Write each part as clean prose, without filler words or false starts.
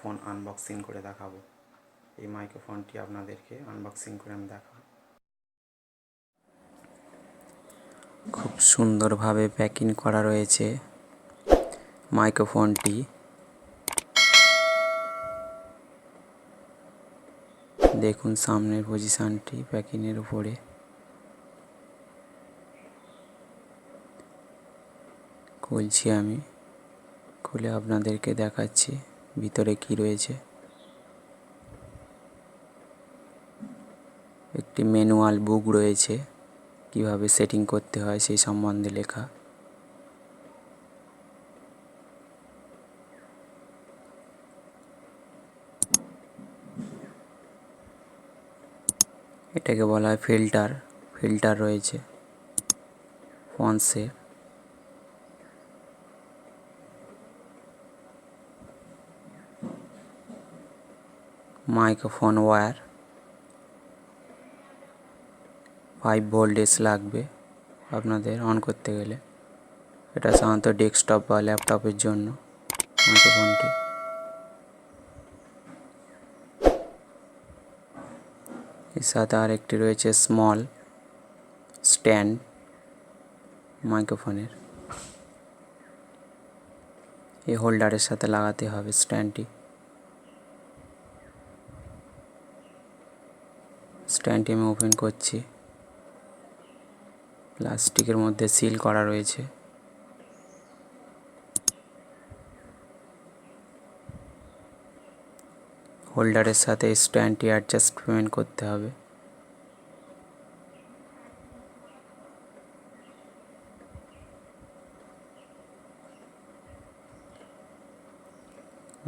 Microphone unboxing করে দেখাবো। এই মাইক্রোফোনটি আপনাদেরকে আনবক্সিং করে আমি দেখাবো। খুব সুন্দরভাবে প্যাকিং করা রয়েছে মাইক্রোফোনটি। দেখুন সামনের পজিশনটি প্যাকিংয়ের উপরে। খুলছি, আমি খুলে আপনাদেরকে দেখাচ্ছি ভিতরে কি রয়েছে। একটি ম্যানুয়াল বুক রয়েছে, কিভাবে সেটিং করতে হয় সেই সম্বন্ধে লেখা। এটাকে বলা হয় ফিল্টার রয়েছে পন্সের। মাইক্রোফোন ওয়্যার 5 ভোল্টেজ লাগবে আপনাদের অন করতে গেলে। এটা সাধারণত ডেস্কটপ বা ল্যাপটপের জন্য মাইক্রোফোনটি। এর সাথে আর একটি রয়েছে স্মল স্ট্যান্ড মাইক্রোফোনের। এই হোল্ডারের সাথে লাগাতে হবে স্ট্যান্ডটি। স্ট্যান্ডটি আমি ওপেন করছি। প্লাস্টিকের মধ্যে সিল করা রয়েছে। হোল্ডারের সাথে স্ট্যান্ডটি অ্যাডজাস্টমেন্ট করতে হবে।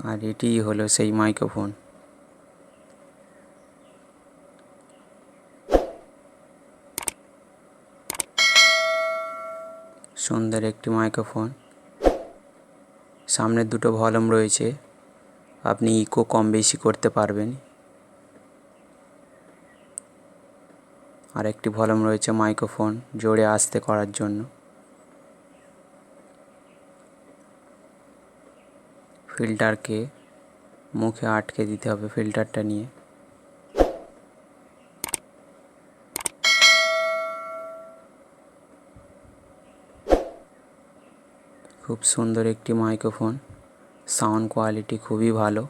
আর এটিই হলো সেই মাইক্রোফোন। সুন্দর একটি মাইক্রোফোন। সামনের দুটো ভলিউম রয়েছে, আপনি ইকো কম বেশি করতে পারবেন। আর একটি ভলিউম রয়েছে মাইক্রোফোন জোরে আস্তে করার জন্য। ফিল্টারকে মুখে আটকে দিতে হবে ফিল্টারটা নিয়ে। খুব সুন্দর একটি মাইক্রোফোন, সাউন্ড কোয়ালিটি খুবই ভালো।